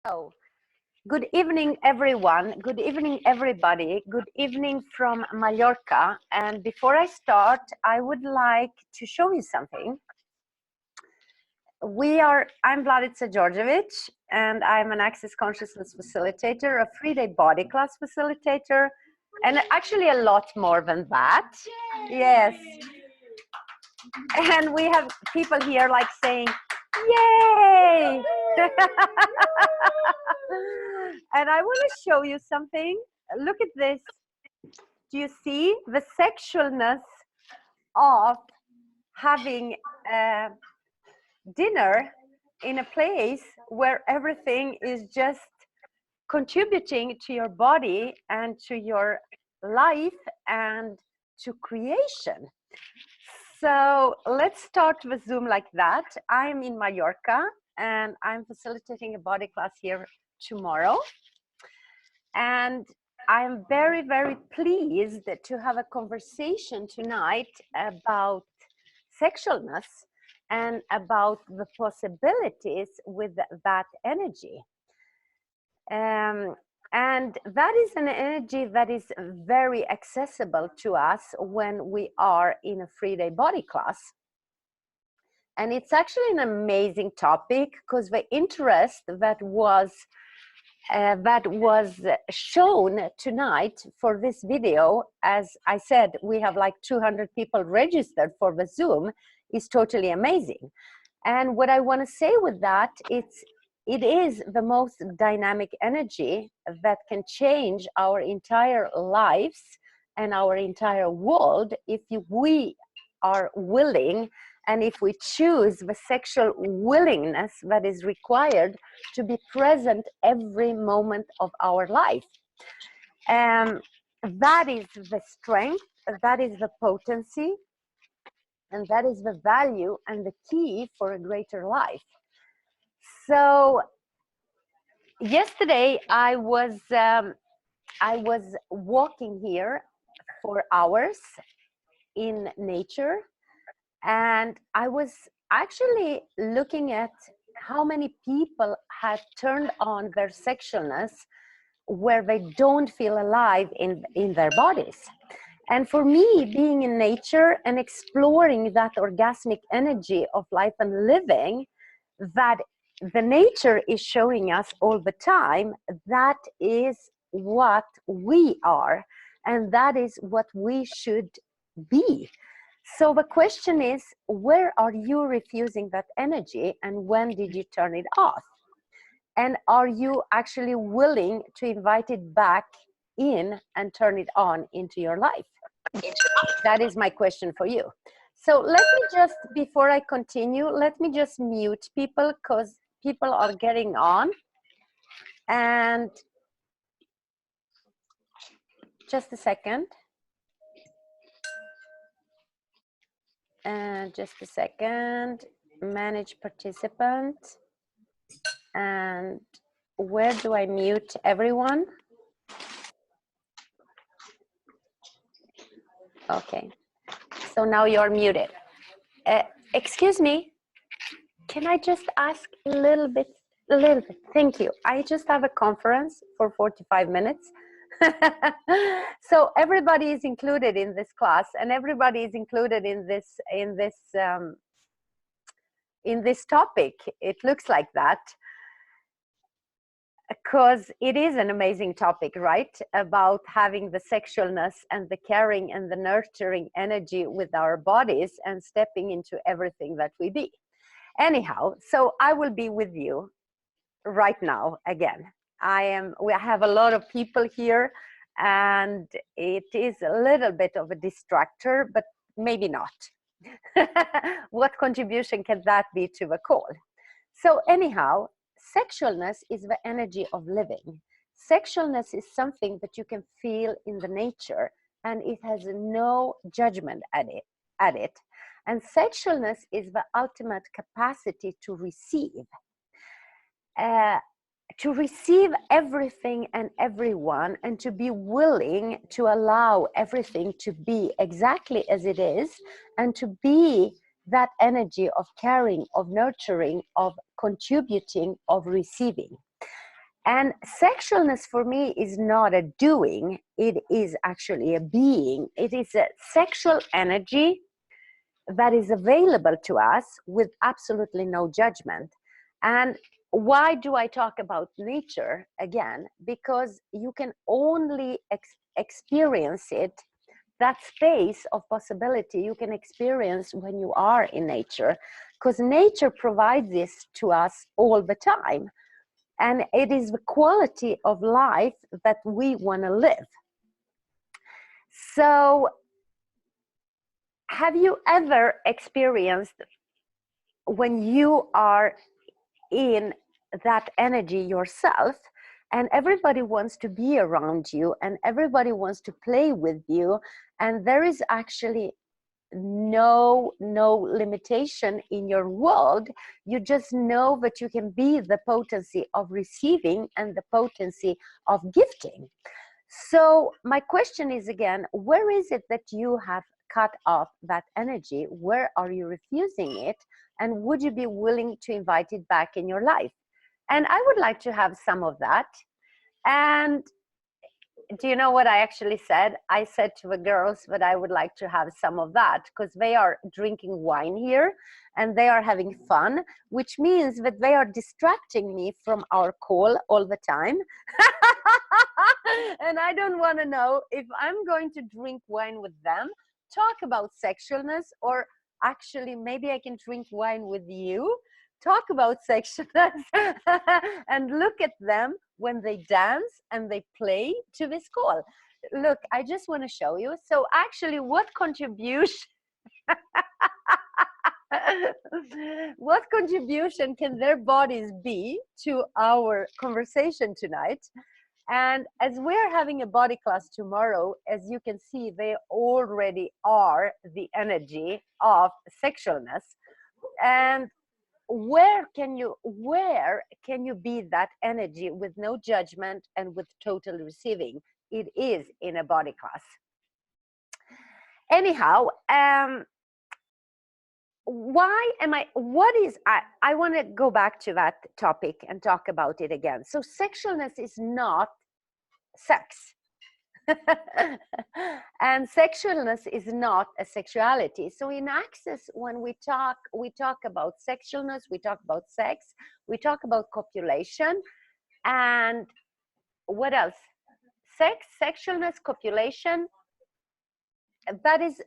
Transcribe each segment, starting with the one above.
So, good evening, everyone. Good evening, everybody. Good evening from Mallorca. And before I start, I would like to show you something. I'm Vladica Djordjevic, and I'm an Access Consciousness facilitator, a 3-day body class facilitator, and actually a lot more than that. Yes. And we have people here like saying, yay! And I want to show you something. Look at this. Do you see the sexualness of having dinner in a place where everything is just contributing to your body and to your life and to creation? So let's start with Zoom like that. I'm in Mallorca and I'm facilitating a body class here tomorrow. And I'm very, very pleased to have a conversation tonight about sexualness and about the possibilities with that energy. And that is an energy that is very accessible to us when we are in a 3-day body class. And it's actually an amazing topic because the interest that was shown tonight for this video, as I said, we have like 200 people registered for the Zoom, is totally amazing. And what I want to say with that, it is the most dynamic energy that can change our entire lives and our entire world if we are willing and if we choose the sexual willingness that is required to be present every moment of our life. That is the strength, that is the potency, and that is the value and the key for a greater life. So yesterday I was walking here for hours in nature, and I was actually looking at how many people had turned on their sexualness where they don't feel alive in their bodies. And for me, being in nature and exploring that orgasmic energy of life and living that the nature is showing us all the time, that is what we are, and that is what we should be. So the question is, where are you refusing that energy, and when did you turn it off? And are you actually willing to invite it back in and turn it on into your life? That is my question for you. So let me just, before I continue, let me just mute people because people are getting on. And just a second. And just a second. Manage participant. And where do I mute everyone? Okay. So now you're muted. Excuse me. Can I just ask a little bit? Thank you. I just have a conference for 45 minutes. So everybody is included in this class, and everybody is included in this topic. It looks like that because it is an amazing topic, right? About having the sexualness and the caring and the nurturing energy with our bodies and stepping into everything that we be. Anyhow, so I will be with you right now again. We have a lot of people here, and it is a little bit of a distractor, but maybe not. What contribution can that be to the call? So anyhow, sexualness is the energy of living. Sexualness is something that you can feel in the nature, and it has no judgment at it. And sexualness is the ultimate capacity to receive. To receive everything and everyone, and to be willing to allow everything to be exactly as it is, and to be that energy of caring, of nurturing, of contributing, of receiving. And sexualness for me is not a doing, it is actually a being. It is a sexual energy that is available to us with absolutely no judgment. And why do I talk about nature again? Because you can only experience it, that space of possibility you can experience when you are in nature, because nature provides this to us all the time. And it is the quality of life that we want to live. So, have you ever experienced when you are in that energy yourself and everybody wants to be around you and everybody wants to play with you, and there is actually no limitation in your world? You just know that you can be the potency of receiving and the potency of gifting. So my question is again, where is it that you have cut off that energy? Where are you refusing it? And would you be willing to invite it back in your life? And I would like to have some of that. And do you know what I actually said? I said to the girls that I would like to have some of that, because they are drinking wine here and they are having fun, which means that they are distracting me from our call all the time. And I don't want to know if I'm going to drink wine with them, talk about sexualness, or actually maybe I can drink wine with you, talk about sexualness, and look at them when they dance and they play to this call. Look, I just want to show you. So actually, what contribution what contribution can their bodies be to our conversation tonight? And as we're having a body class tomorrow, as you can see, they already are the energy of sexualness. And where can you be that energy with no judgment and with total receiving? It is in a body class. Anyhow, I want to go back to that topic and talk about it again. So sexualness is not sex. And sexualness is not a sexuality. So in Access, when we talk about sexualness, we talk about sex, we talk about copulation, and what else? Sex, sexualness, copulation. That is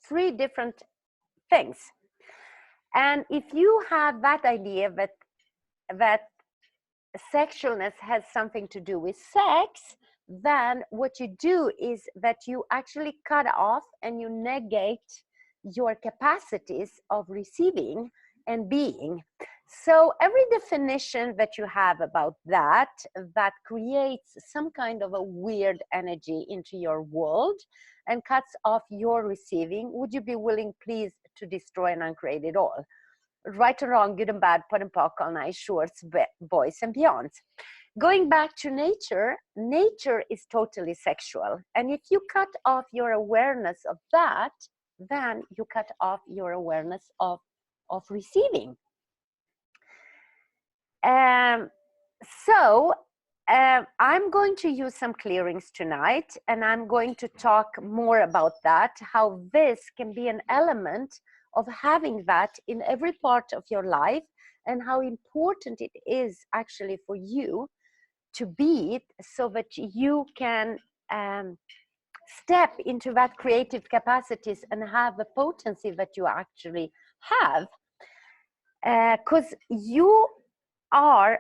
3 different things. And if you have that idea that sexualness has something to do with sex, then what you do is that you actually cut off and you negate your capacities of receiving and being. So every definition that you have about that creates some kind of a weird energy into your world and cuts off your receiving. Would you be willing, please, to destroy and uncreate it all? Right or wrong, good and bad, pot and pock, all nice, shorts, boys and beyonds. Going back to nature, nature is totally sexual. And if you cut off your awareness of that, then you cut off your awareness of receiving. So I'm going to use some clearings tonight, and I'm going to talk more about that, how this can be an element of having that in every part of your life, and how important it is actually for you to be it, so that you can step into that creative capacities and have the potency that you actually have, because you have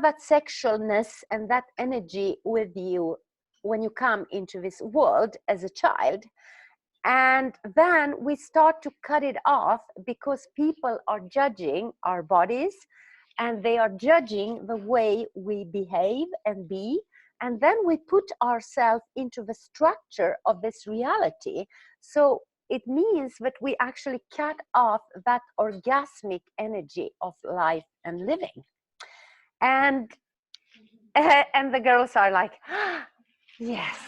that sexualness and that energy with you when you come into this world as a child. And then we start to cut it off because people are judging our bodies and they are judging the way we behave and be. And then we put ourselves into the structure of this reality. So it means that we actually cut off that orgasmic energy of life and living. And the girls are like, ah, yes.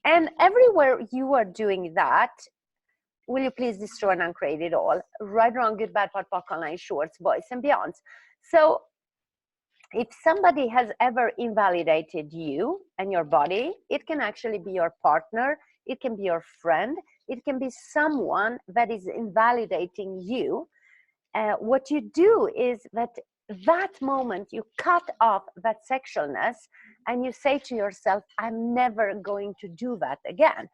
And everywhere you are doing that, will you please destroy and uncreate it all? Right, wrong, good, bad, pot, pock, online, shorts, boys and beyonds. So if somebody has ever invalidated you and your body, it can actually be your partner, it can be your friend, it can be someone that is invalidating you. What you do is that moment you cut off that sexualness and you say to yourself, I'm never going to do that again.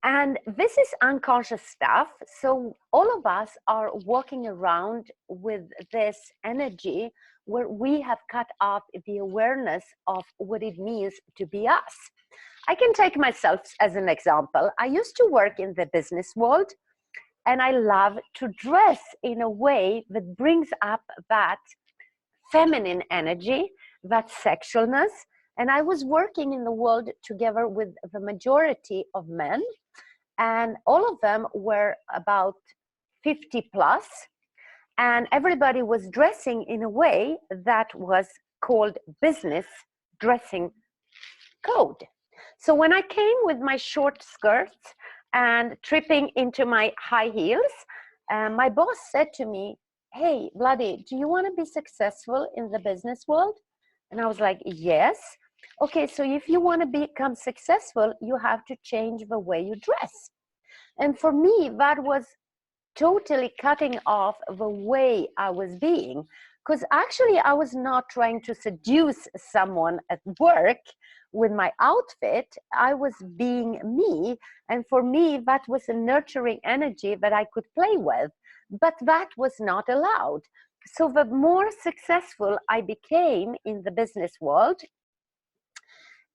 And this is unconscious stuff. So all of us are walking around with this energy where we have cut off the awareness of what it means to be us. I can take myself as an example. I used to work in the business world, and I love to dress in a way that brings up that feminine energy, that sexualness. And I was working in the world together with the majority of men, and all of them were about 50 plus, and everybody was dressing in a way that was called business dressing code. So when I came with my short skirts and tripping into my high heels, my boss said to me, hey, Vladi, do you want to be successful in the business world? And I was like, yes. Okay, so if you want to become successful, you have to change the way you dress. And for me, that was totally cutting off the way I was being, because actually I was not trying to seduce someone at work with my outfit. I was being me, and for me that was a nurturing energy that I could play with, but that was not allowed. So the more successful I became in the business world,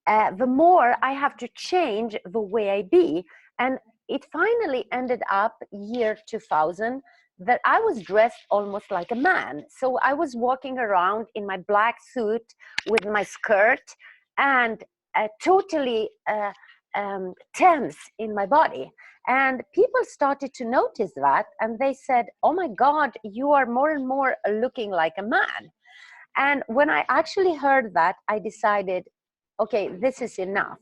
the more I have to change the way I be. And it finally ended up year 2000 that I was dressed almost like a man. So I was walking around in my black suit with my skirt and totally tense in my body. And people started to notice that, and they said, oh my God, you are more and more looking like a man. And when I actually heard that, I decided, okay, this is enough.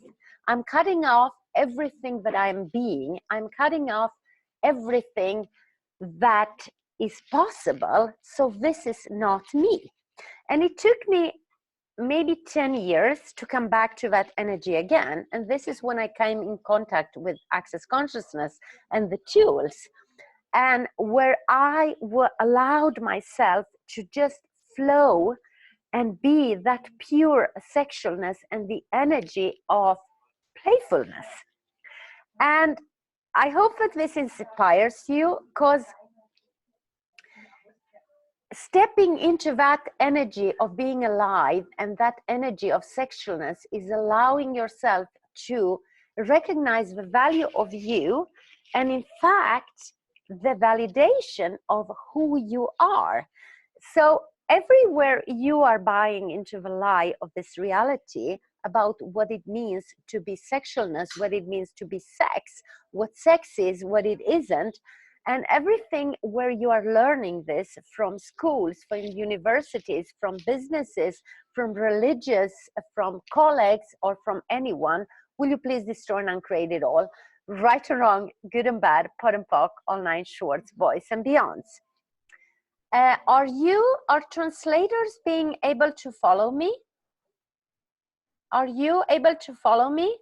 I'm cutting off everything that I'm being. I'm cutting off everything that is possible. So this is not me. And it took me maybe 10 years to come back to that energy again. And this is when I came in contact with Access Consciousness and the tools, and where I allowed myself to just flow and be that pure sexualness and the energy of playfulness. And I hope that this inspires you, because stepping into that energy of being alive and that energy of sexualness is allowing yourself to recognize the value of you, and in fact the validation of who you are. So everywhere you are buying into the lie of this reality about what it means to be sexualness, what it means to be sex, what sex is, what it isn't, and everything where you are learning this from schools, from universities, from businesses, from religious, from colleagues, or from anyone, will you please destroy and uncreate it all? Right or wrong, good and bad, pot and pock, all nine shorts, boys and beyonds. Are translators being able to follow me? Are you able to follow me?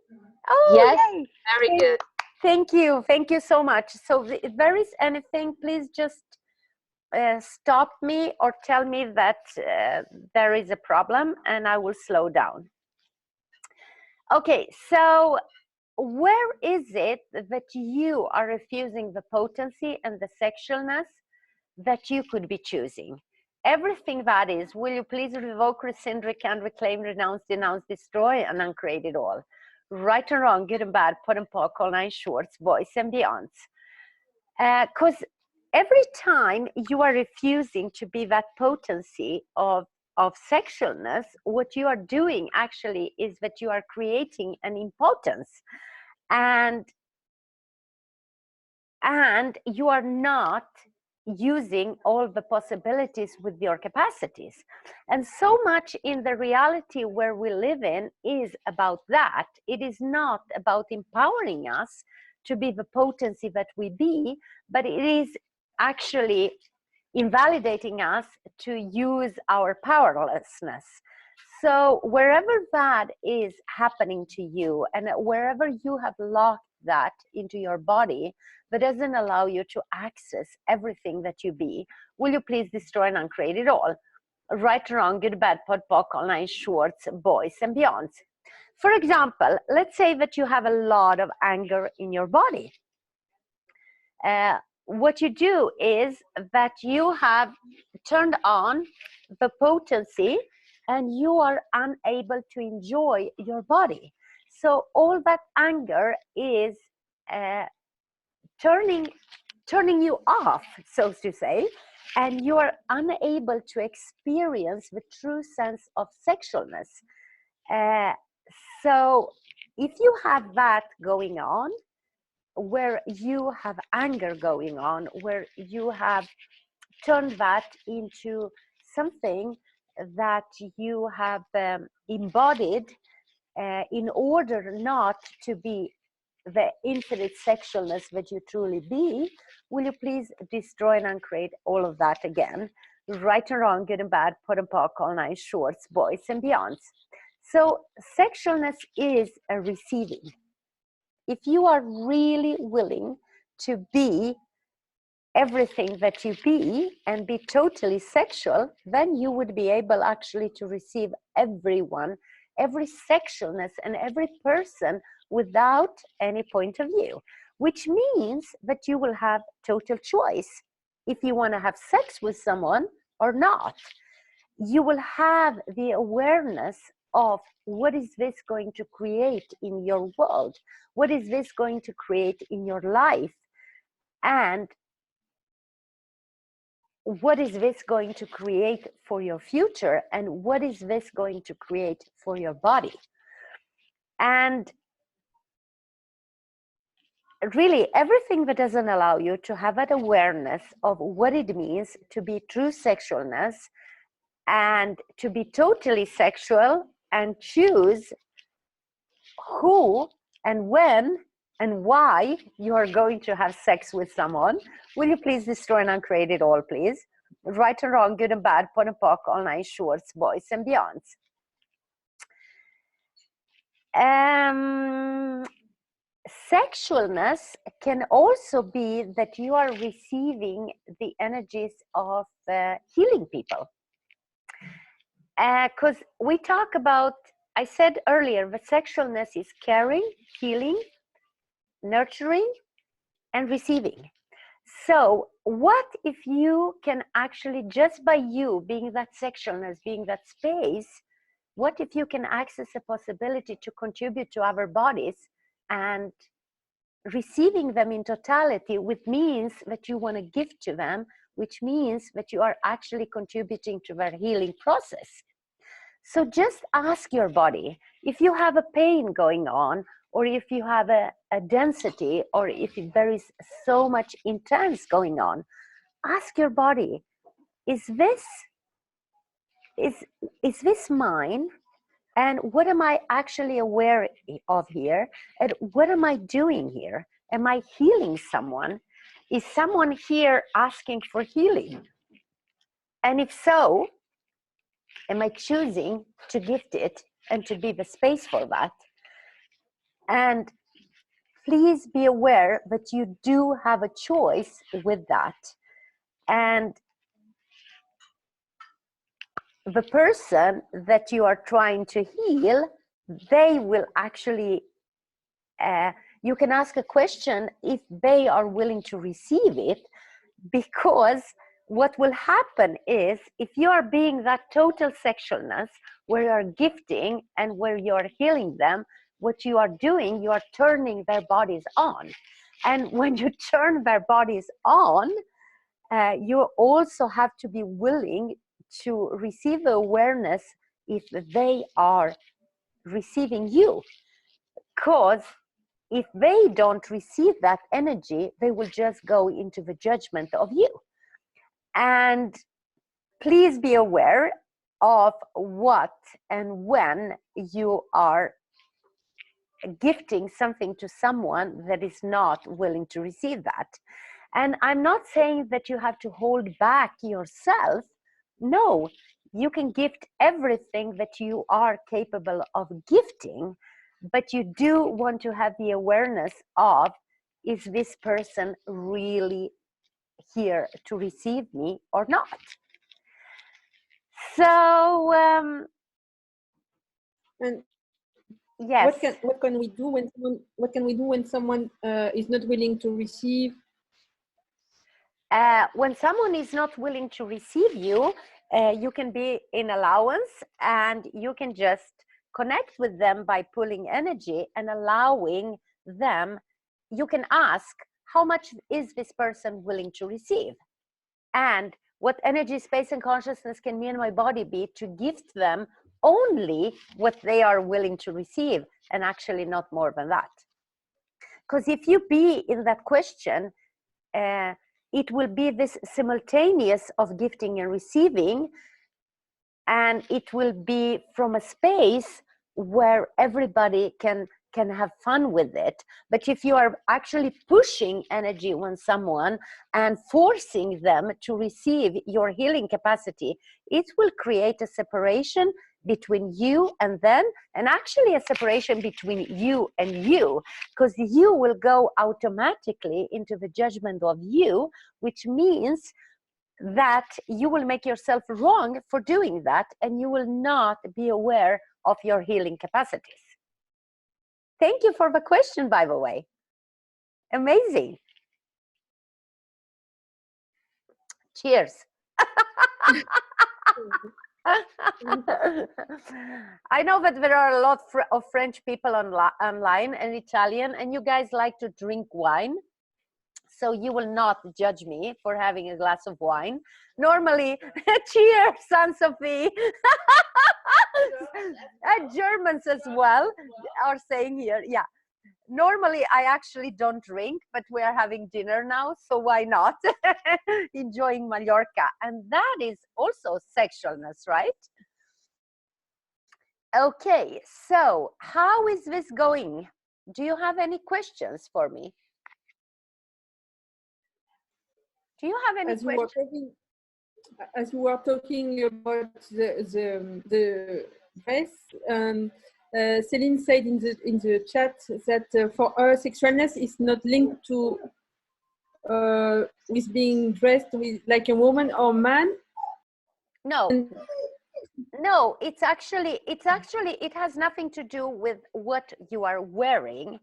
Oh, yes, yay. very good. Thank you so much. So if there is anything, please just stop me or tell me that there is a problem, and I will slow down. Okay, so where is it that you are refusing the potency and the sexualness that you could be choosing? Everything that is, will you please revoke, rescind, recant, reclaim, renounce, denounce, destroy, and uncreate it all? Right and wrong, good and bad, pot and pock, all nine shorts, boys and beyonds. Because every time you are refusing to be that potency of sexualness, what you are doing actually is that you are creating an impotence, and you are not using all the possibilities with your capacities. And so much in the reality where we live in is about that. It is not about empowering us to be the potency that we be, but it is actually invalidating us to use our powerlessness. So wherever that is happening to you, and wherever you have locked that into your body that doesn't allow you to access everything that you be, will you please destroy and uncreate it all? Right or wrong, good, bad, pod, poc, all nine shorts, boys and beyonds. For example, let's say that you have a lot of anger in your body. What you do is that you have turned on the potency and you are unable to enjoy your body. So all that anger is turning you off, so to say, and you are unable to experience the true sense of sexualness. So if you have that going on, where you have anger going on, where you have turned that into something that you have embodied in order not to be the infinite sexualness that you truly be, will you please destroy and uncreate all of that again? Right and wrong, good and bad, pot and pock, all nine shorts, boys and beyonds. So sexualness is a receiving. If you are really willing to be everything that you be and be totally sexual, then you would be able actually to receive everyone, every sexualness and every person without any point of view, which means that you will have total choice if you want to have sex with someone or not. You will have the awareness of what is this going to create in your world, what is this going to create in your life, and what is this going to create for your future, and what is this going to create for your body. And really everything that doesn't allow you to have that awareness of what it means to be true sexualness and to be totally sexual and choose who and when and why you are going to have sex with someone, will you please destroy and uncreate it all, please? Right and wrong, good and bad, pot and pock, all nine shorts, boys and beyonds. Sexualness can also be that you are receiving the energies of healing people. Because we talk about, I said earlier, that sexualness is caring, healing, nurturing, and receiving. So what if you can actually, just by you being that sexualness, being that space, what if you can access a possibility to contribute to our bodies and receiving them in totality, which means that you want to give to them, which means that you are actually contributing to their healing process. So just ask your body, if you have a pain going on, or if you have a density, or if there is so much intense going on, ask your body, is this mine? And what am I actually aware of here? And what am I doing here? Am I healing someone? Is someone here asking for healing? And if so, am I choosing to gift it and to be the space for that? And please be aware that you do have a choice with that. And the person that you are trying to heal, they will actually, you can ask a question if they are willing to receive it, because what will happen is, if you are being that total sexualness, where you are gifting and where you are healing them, what you are doing, you are turning their bodies on. And when you turn their bodies on, you also have to be willing to receive the awareness if they are receiving you. Because if they don't receive that energy, they will just go into the judgment of you. And please be aware of what and when you are gifting something to someone that is not willing to receive that. And I'm not saying that you have to hold back yourself. No, you can gift everything that you are capable of gifting, but you do want to have the awareness of, is this person really here to receive me or not? So, And yes. what can we do when someone is not willing to receive? When someone is not willing to receive you, you can be in allowance, and you can just connect with them by pulling energy and allowing them. You can ask, how much is this person willing to receive? And what energy, space, and consciousness can me and my body be to gift them only what they are willing to receive, and actually not more than that. Because if you be in that question, it will be this simultaneous of gifting and receiving, and it will be from a space where everybody can have fun with it. But if you are actually pushing energy on someone and forcing them to receive your healing capacity, it will create a separation between you and them, and actually a separation between you and you, because you will go automatically into the judgment of you, which means that you will make yourself wrong for doing that, and you will not be aware of your healing capacities. Thank you for the question, by the way. Amazing. Cheers. I know that there are a lot of French people online and Italian, and you guys like to drink wine. So you will not judge me for having a glass of wine. Normally, cheers, Anne-Sophie. Germans as well are saying here, yeah. Normally, I actually don't drink, but we are having dinner now, so why not? Enjoying Mallorca. And that is also sexualness, right? Okay, so how is this going? Do you have any questions for me? Do you have any questions? As you were talking about the dress, Celine said in the chat that for her, sexualness is not linked to with being dressed with like a woman or man. No. No, it has nothing to do with what you are wearing.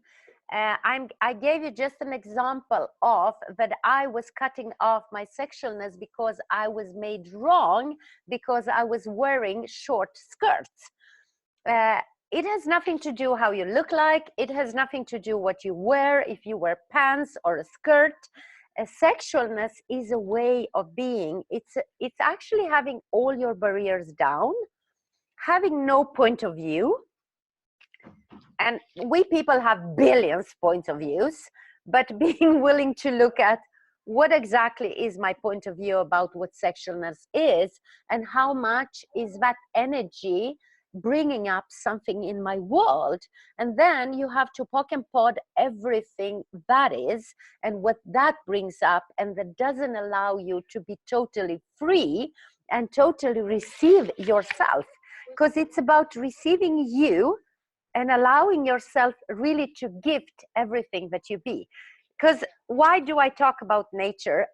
I gave you just an example of that I was cutting off my sexualness because I was made wrong because I was wearing short skirts. It has nothing to do how you look like. It has nothing to do what you wear, if you wear pants or a skirt. Sexualness is a way of being. It's actually having all your barriers down, having no point of view. And we people have billions points of views, but being willing to look at what exactly is my point of view about what sexualness is, and how much is that energy bringing up something in my world. And then you have to poke and pod everything that is and what that brings up, and that doesn't allow you to be totally free and totally receive yourself, because it's about receiving you and allowing yourself really to gift everything that you be. Because why do I talk about nature?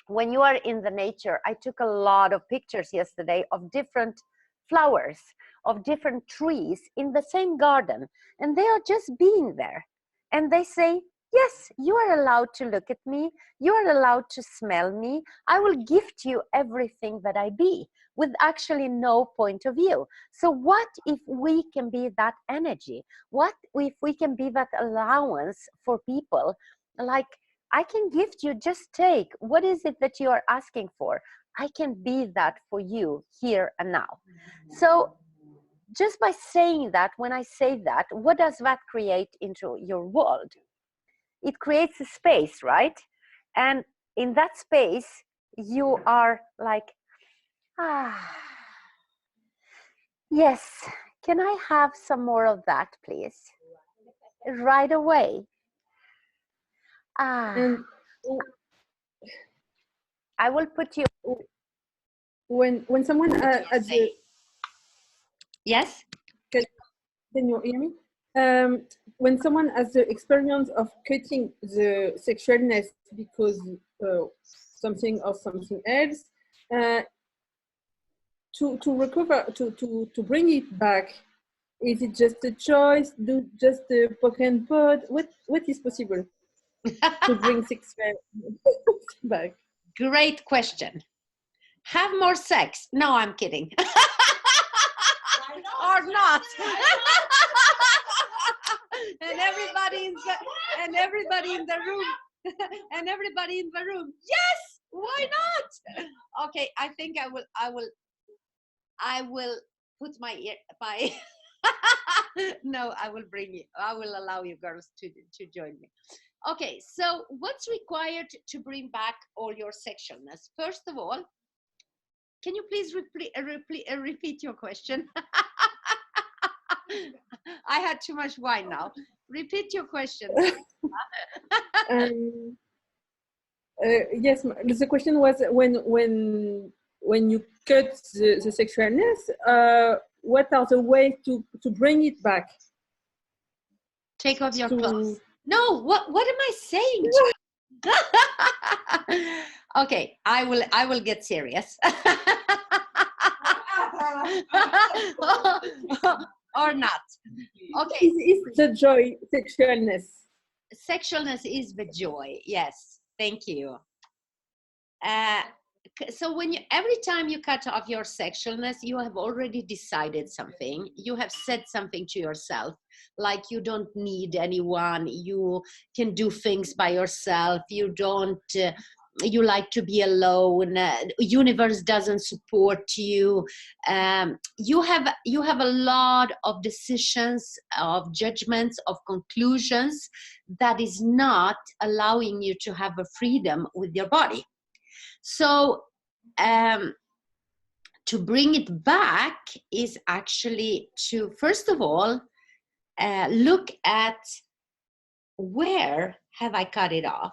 When you are in the nature, I took a lot of pictures yesterday of different flowers, of different trees in the same garden, and they are just being there. And they say, yes, you are allowed to look at me. You are allowed to smell me. I will gift you everything that I be, with actually no point of view. So what if we can be that energy? What if we can be that allowance for people? Like, I can gift you, just take. What is it that you are asking for? I can be that for you here and now. So just by saying that, when I say that, what does that create into your world? It creates a space, right? And in that space, you are like, yes, can I have some more of that, please? Right away. I will put you. When someone at the Yes. can you hear me? When someone has the experience of cutting the sexualness because something or something else, to recover, to bring it back, is it just a choice? Do just a poke and pod? What is possible to bring sexualness back? Great question. Have more sex. No, I'm kidding. Or not. and everybody in the room. And everybody in the room. Yes, why not? Okay, I think I will put my no, I will allow you girls to join me. Okay, so what's required to bring back all your sexualness? First of all, can you please repeat your question? I had too much wine now. Repeat your question. Yes, the question was when you cut the sexualness, what are the ways to bring it back? Take off your clothes. No, what am I saying? Okay, I will get serious. Or not. Okay. Is the joy sexualness? Sexualness is the joy. Yes, thank you. So every time you cut off your sexualness, you have already decided something. You have said something to yourself, like you don't need anyone. You can do things by yourself. You don't. You like to be alone. Universe doesn't support you. You have a lot of decisions, of judgments, of conclusions that is not allowing you to have a freedom with your body. So to bring it back is actually to, first of all, look at where have I cut it off?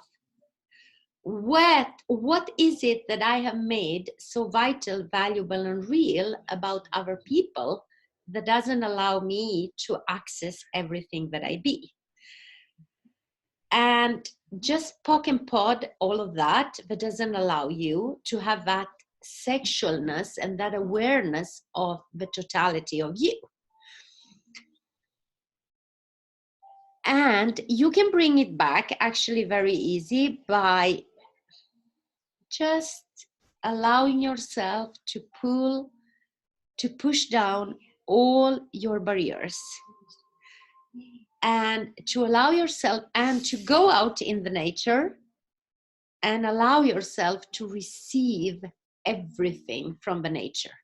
What is it that I have made so vital, valuable, and real about other people that doesn't allow me to access everything that I be? And just poke and pod all of that doesn't allow you to have that sexualness and that awareness of the totality of you. And you can bring it back actually very easy by just allowing yourself to push down all your barriers, and to allow yourself and to go out in the nature and allow yourself to receive everything from the nature.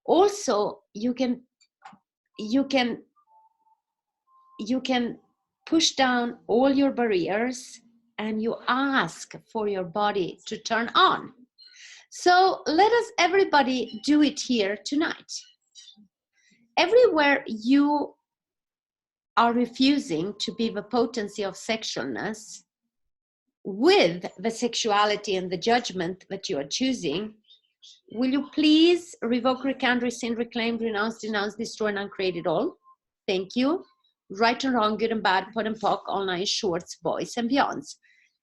Also, you can push down all your barriers, and you ask for your body to turn on. So let us everybody do it here tonight. Everywhere you are refusing to be the potency of sexualness with the sexuality and the judgment that you are choosing, will you please revoke, recant, rescind, reclaim, renounce, denounce, destroy, and uncreate it all? Thank you. Right and wrong, good and bad, pot and pock, all nine shorts, boys and beyonds.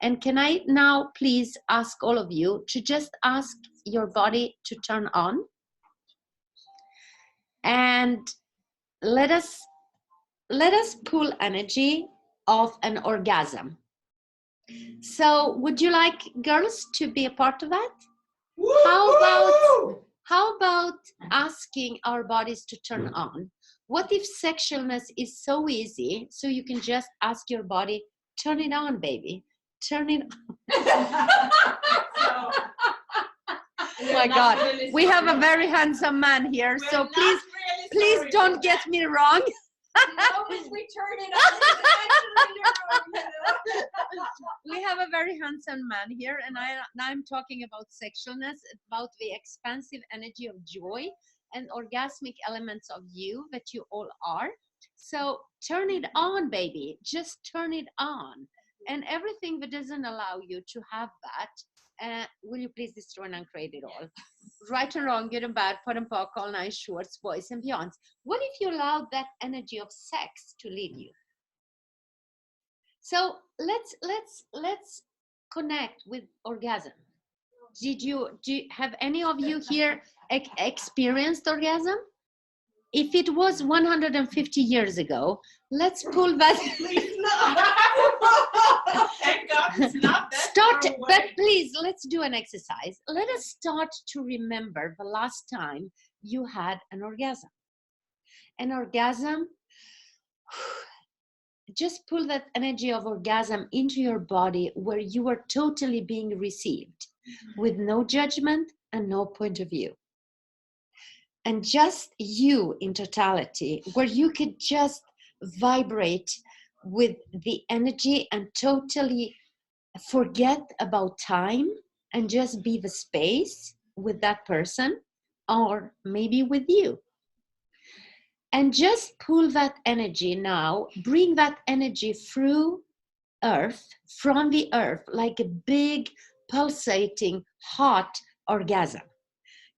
And can I now please ask all of you to just ask your body to turn on? And let us pull energy of an orgasm. So would you like girls to be a part of that? How about asking our bodies to turn on? What if sexualness is so easy, so you can just ask your body, turn it on, baby, turn it on. Oh my God, we have a very handsome man here, so please don't get me wrong. We turn it on. We have a very handsome man here, and I'm talking about sexualness, about the expansive energy of joy and orgasmic elements of you that you all are. So turn it on, baby. Just turn it on. And everything that doesn't allow you to have that, will you please destroy and uncreate it all? Right or wrong, good and bad, pot and pock, all nice, shorts, boys and beyonds. What if you allowed that energy of sex to lead you? So let's connect with orgasm. Have any of you here experienced orgasm? If it was 150 years ago, let's pull that. Thank God it's not that Start, far away. but please, let's do an exercise. Let us start to remember the last time you had an orgasm. An orgasm, just pull that energy of orgasm into your body where you are totally being received with no judgment and no point of view. And just you in totality, where you could just vibrate with the energy and totally forget about time and just be the space with that person or maybe with you. And just pull that energy now, bring that energy through earth, from the earth, like a big pulsating hot orgasm.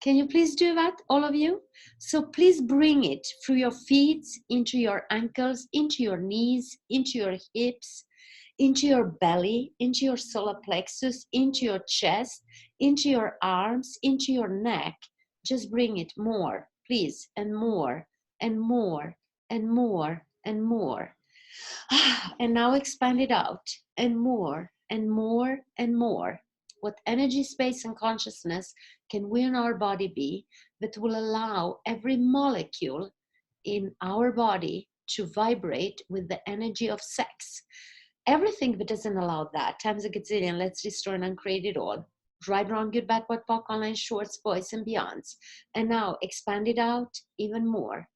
Can you please do that, all of you? So please bring it through your feet, into your ankles, into your knees, into your hips, into your belly, into your solar plexus, into your chest, into your arms, into your neck. Just bring it more, please, and more, and more, and more, and more. And now expand it out, and more, and more, and more. What energy, space, and consciousness can we in our body be that will allow every molecule in our body to vibrate with the energy of sex? Everything that doesn't allow that, times a gazillion, let's destroy and uncreate it all. Right, wrong, good, bad, what, POC, online, shorts, boys, and beyonds. And now expand it out even more.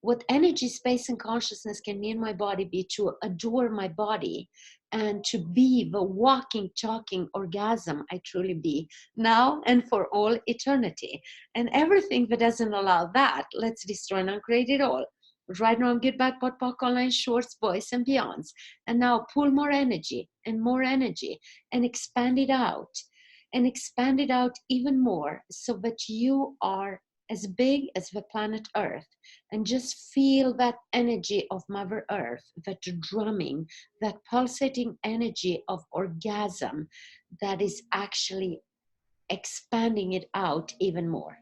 What energy, space, and consciousness can me and my body be to adore my body and to be the walking, talking orgasm I truly be now and for all eternity. And everything that doesn't allow that, let's destroy and uncreate it all. Right, wrong, good, bad, pot, POC, online, shorts, boys, and beyonds. And now pull more energy and expand it out. And expand it out even more so that you are as big as the planet Earth, and just feel that energy of Mother Earth, that drumming, that pulsating energy of orgasm that is actually expanding it out even more.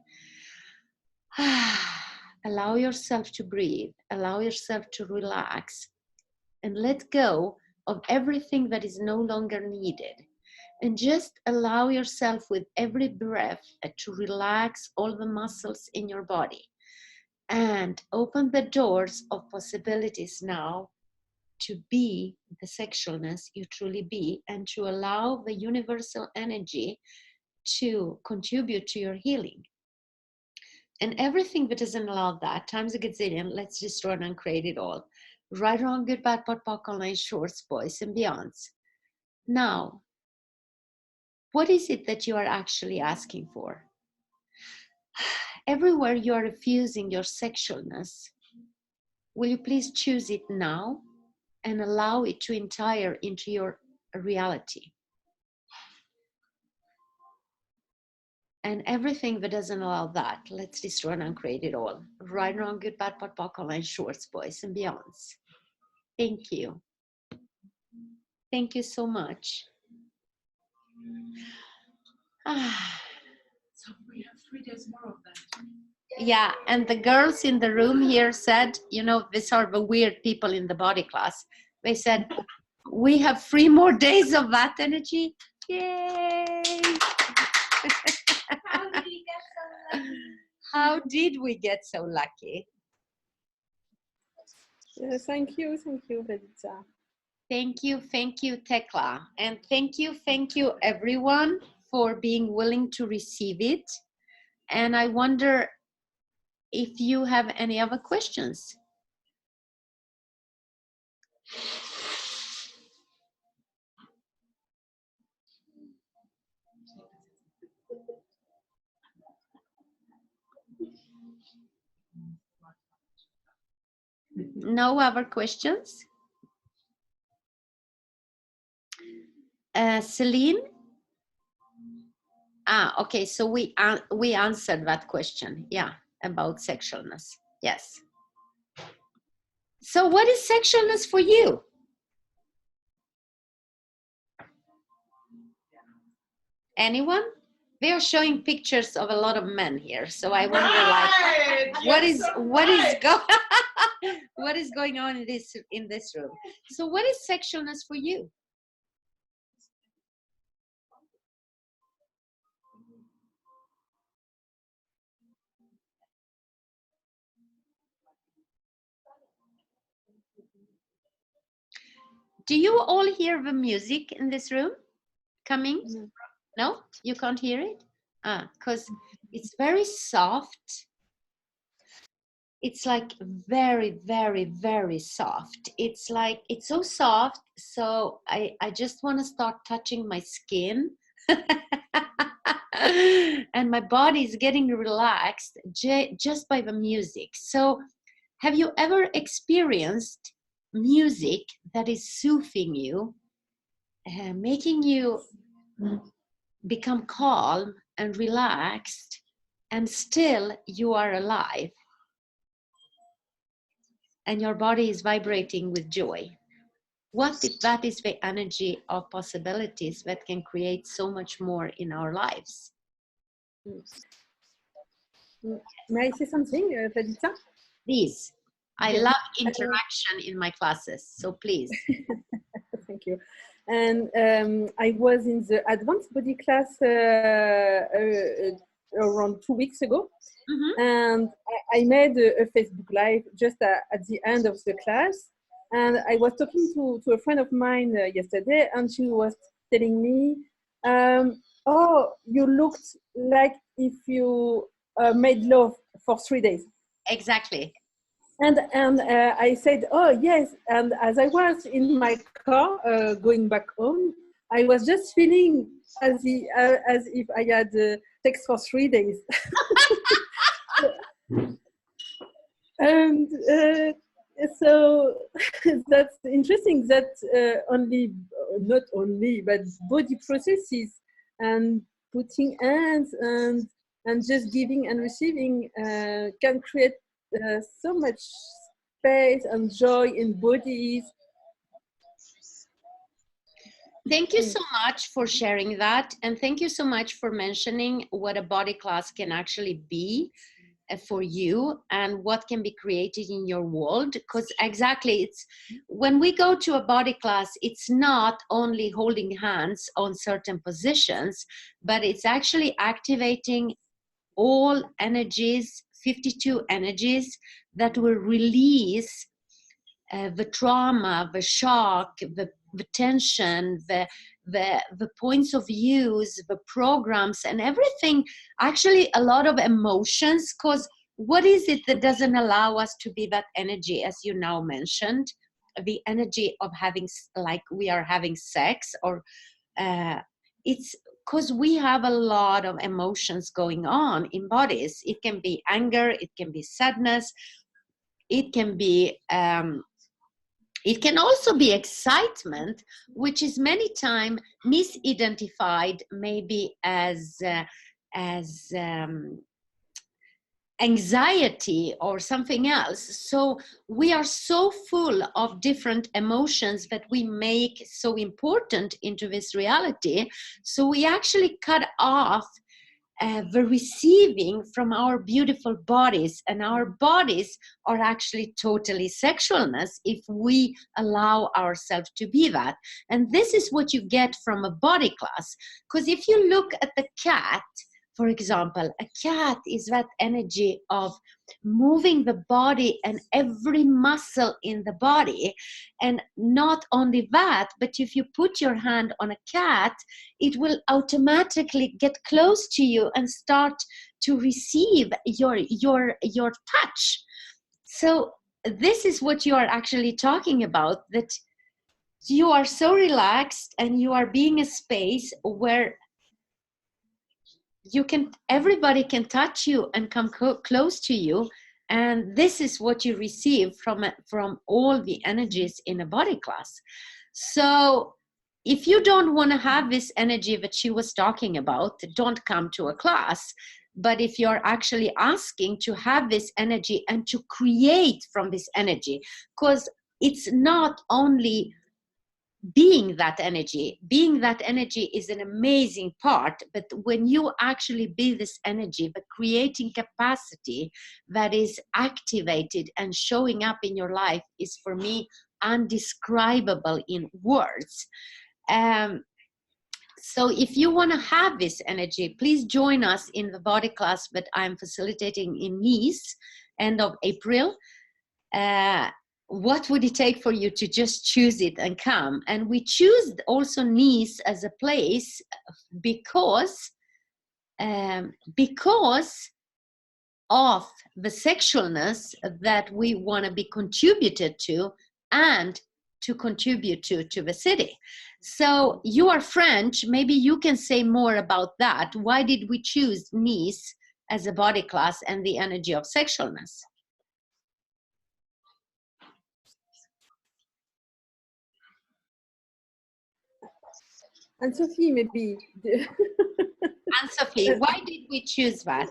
Allow yourself to breathe, allow yourself to relax, and let go of everything that is no longer needed. And just allow yourself with every breath to relax all the muscles in your body and open the doors of possibilities now to be the sexualness you truly be, and to allow the universal energy to contribute to your healing. And everything that doesn't allow that, times a gazillion, let's destroy and uncreate it all. Right, wrong, good, bad, pot, POC, online, shorts, boys, and beyonds. Now, what is it that you are actually asking for? Everywhere you are refusing your sexualness, will you please choose it now and allow it to enter into your reality? And everything that doesn't allow that, let's destroy and uncreate it all. Right, wrong, good, bad, pot, POC, online, shorts, boys, and beyonds. Thank you. Thank you so much. So we have 3 days more of that. Yeah, and the girls in the room here said, you know, these are the weird people in the body class. They said, we have 3 more days of that energy. Yay! How did he get so lucky? How did we get so lucky? Thank you, Vladica. Thank you, Tekla. And thank you, everyone, for being willing to receive it. And I wonder if you have any other questions. No other questions? Celine? Okay, so we answered that question. Yeah, about sexualness. Yes. So what is sexualness for you? Anyone? They are showing pictures of a lot of men here, so I wonder, like, what is what is going on in this room? So what is sexualness for you? Do you all hear the music in this room coming? No, you can't hear it? Because it's very soft. It's like very, very, very soft. It's like, it's so soft. So I just want to start touching my skin. And my body is getting relaxed just by the music. So have you ever experienced music that is soothing you, making you become calm and relaxed, and still you are alive and your body is vibrating with joy? What if that is the energy of possibilities that can create so much more in our lives? May I say something, Vladica? Please. I Yes. love interaction in my classes, so please. Thank you. And I was in the advanced body class around 2 weeks ago. Mm-hmm. And I made a Facebook Live just at the end of the class. And I was talking to a friend of mine yesterday, and she was telling me, oh, you looked like if you made love for 3 days. Exactly. And I said, oh, yes. And as I was in my car going back home, I was just feeling as if I had sex for 3 days. And so that's interesting that not only, but body processes and putting hands and just giving and receiving can create so much space and joy in bodies. Thank you so much for sharing that. And thank you so much for mentioning what a body class can actually be for you and what can be created in your world. Because exactly, it's when we go to a body class, it's not only holding hands on certain positions, but it's actually activating all energies, 52 energies that will release the trauma, the shock, the tension, the points of views, the programs, and everything. Actually, a lot of emotions. Because what is it that doesn't allow us to be that energy, as you now mentioned, the energy of having, like we are having sex, or it's because we have a lot of emotions going on in bodies. It can be anger, it can be sadness, it can be it can also be excitement, which is many times misidentified maybe as anxiety or something else. So we are so full of different emotions that we make so important into this reality. So we actually cut off the receiving from our beautiful bodies, and our bodies are actually totally sexualness if we allow ourselves to be that. And this is what you get from a body class. Because if you look at the cat, for example, a cat is that energy of moving the body and every muscle in the body. And not only that, but if you put your hand on a cat, it will automatically get close to you and start to receive your touch. So this is what you are actually talking about, that you are so relaxed and you are being a space where everybody can touch you and come close to you. And this is what you receive from all the energies in a body class. So if you don't want to have this energy that she was talking about, don't come to a class. But if you're actually asking to have this energy and to create from this energy, because it's not only being that energy is an amazing part, but when you actually be this energy, the creating capacity that is activated and showing up in your life is, for me, undescribable in words. So if you want to have this energy, please join us in the body class that I'm facilitating in Nice, end of April. What would it take for you to just choose it and come? And we choose also Nice as a place because of the sexualness that we want to be contributed to and to contribute to the city. So you are French, maybe you can say more about that. Why did we choose Nice as a body class and the energy of sexualness? And Sophie, maybe. And Sophie, why did we choose that?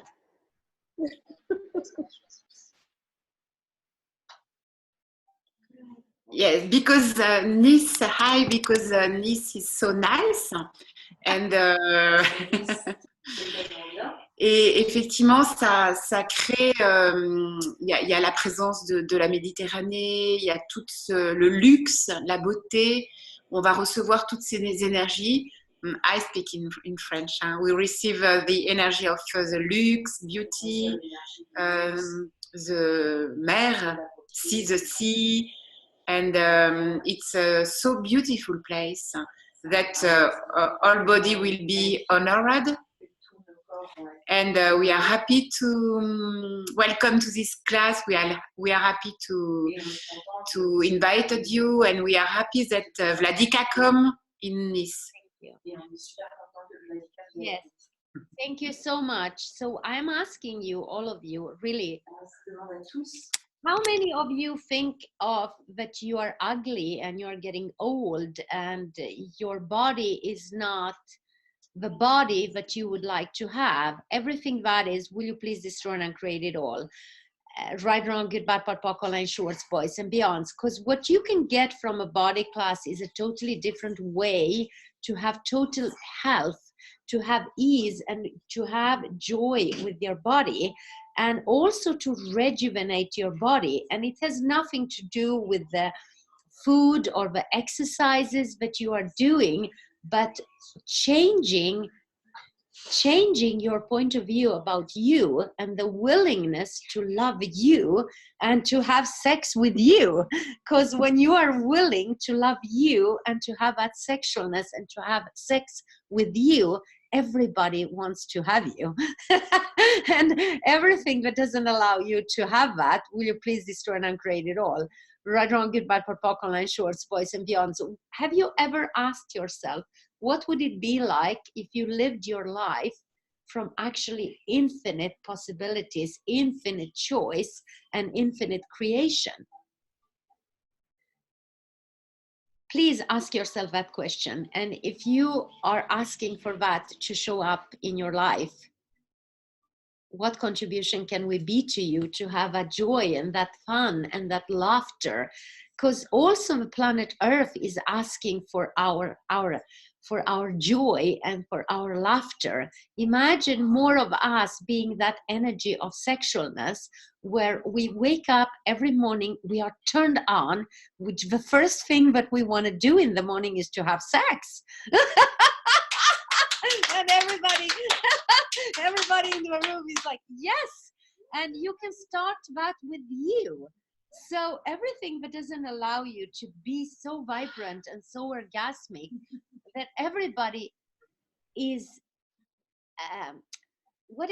Yes, because Nice, hi, because Nice is so nice. And, et effectivement, ça crée, y a la présence de la Méditerranée, il y a tout le luxe, la beauté. On va recevoir toutes ces énergies. I speak in French. Hein. We receive the energy of the luxe, beauty, the mer, the sea. And it's a so beautiful place that our body will be honored. And we are happy to welcome to this class. We are happy to invite you, and we are happy that Vladica come in Nice. Yes, thank you so much. So I'm asking you, all of you, really, how many of you think of that you are ugly and you're getting old and your body is not the body that you would like to have? Everything that is, will you please destroy and create it all? Right, wrong, good, bad, part, POC, online, shorts, boys and beyonds. Because what you can get from a body class is a totally different way to have total health, to have ease, and to have joy with your body, and also to rejuvenate your body. And it has nothing to do with the food or the exercises that you are doing, but changing your point of view about you and the willingness to love you and to have sex with you. Because when you are willing to love you and to have that sexualness and to have sex with you, everybody wants to have you. And everything that doesn't allow you to have that, will you please destroy and uncreate it all? Right, wrong, good, bad, part, POC, online, shorts, boys and beyond. So have you ever asked yourself, what would it be like if you lived your life from actually infinite possibilities, infinite choice, and infinite creation? Please ask yourself that question. And if you are asking for that to show up in your life, what contribution can we be to you to have that joy and that fun and that laughter? Because also the planet Earth is asking for our joy and for our laughter. Imagine more of us being that energy of sexualness, where we wake up every morning, we are turned on, which the first thing that we want to do in the morning is to have sex. And everybody in the room is like, yes. And you can start that with you. So everything that doesn't allow you to be so vibrant and so orgasmic that everybody is, what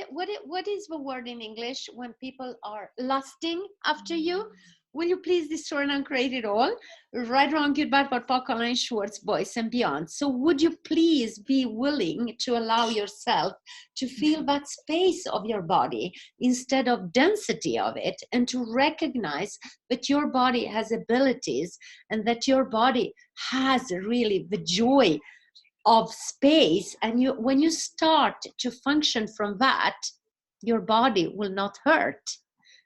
is the word in English when people are lusting after you? will you please destroy and uncreate it all? Right, wrong, good, bad, but POC, online, Schwartz, boys and beyond. So would you please be willing to allow yourself to feel that space of your body instead of density of it, and to recognize that your body has abilities and that your body has really the joy of space. And you, when you start to function from that, your body will not hurt.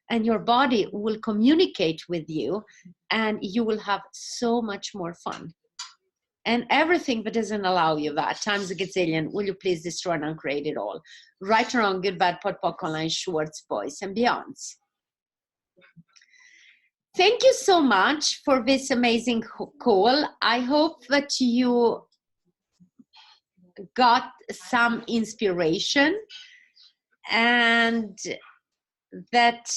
And your body will communicate with you, and you will have so much more fun. And everything that doesn't allow you that, times a gazillion, will you please destroy and uncreate it all? Right or wrong, good, bad, POC, online, Schwartz, boys and beyonds. Thank you so much for this amazing call. I hope that you got some inspiration, and that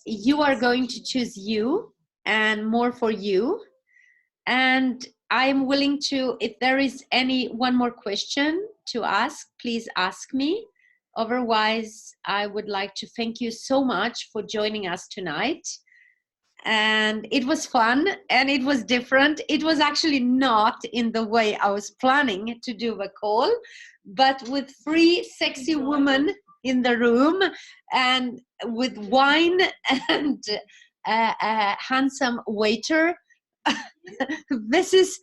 you are going to choose you and more for you. And I'm willing to, if there is one more question to ask, please ask me. Otherwise, I would like to thank you so much for joining us tonight. And it was fun, and it was different. It was actually not in the way I was planning to do the call, but with 3 sexy women in the room, and with wine and a handsome waiter. This is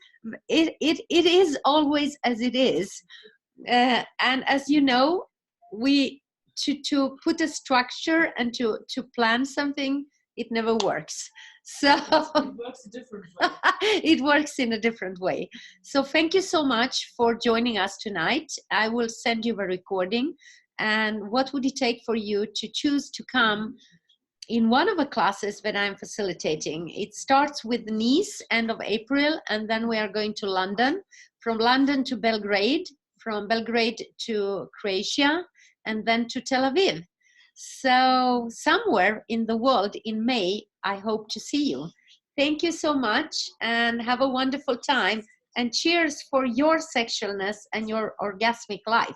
it is always as it is, and as you know, we to put a structure and to plan something, it never works. So It works a different way. it works in a different way. So thank you so much for joining us tonight. I will send you the recording. And what would it take for you to choose to come in one of the classes that I'm facilitating? It starts with Nice, end of April, and then we are going to London, from London to Belgrade, from Belgrade to Croatia, and then to Tel Aviv. So somewhere in the world in May, I hope to see you. Thank you so much, and have a wonderful time, and cheers for your sexualness and your orgasmic life.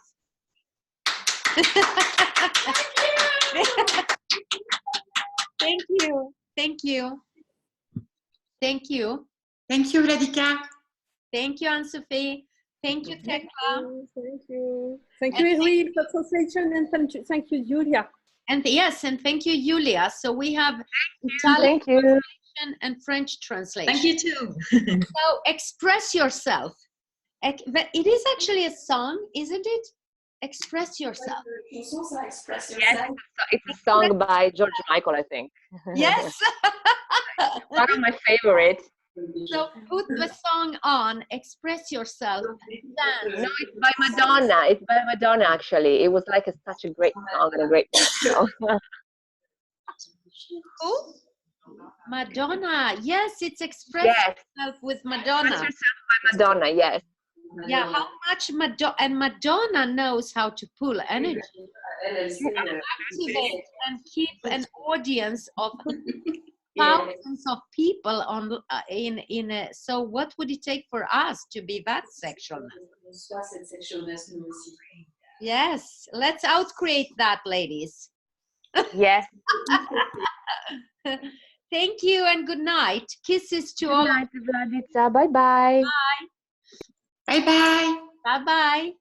Thank you. Thank you. Thank you. Thank you, Vladica. Thank you, Anne-Sophie. Thank you, Tekla. Thank you. Thank you, Irene, for translation, and thank you, Julia. And yes, and thank you, Julia. So we have Italian translation and French translation. Thank you too. So express yourself. It is actually a song, isn't it? Express yourself. Yes, it's a song by George Michael, I think. Yes. One of my favorites. So put the song on, express yourself, dance. No, it's by Madonna. It's by Madonna, actually. It was like such a great song and a great song. Who? Madonna. Yes, it's express yourself with Madonna. Express yourself by Madonna, yes. Yeah, how much Madonna knows how to pull energy, activate and keep an audience of thousands of people on so what would it take for us to be that sexualness? Yes, let's outcreate that, ladies. Yes. Thank you and good night. Kisses to all. Good night, Vladica. Bye-bye. Bye-bye. Bye-bye.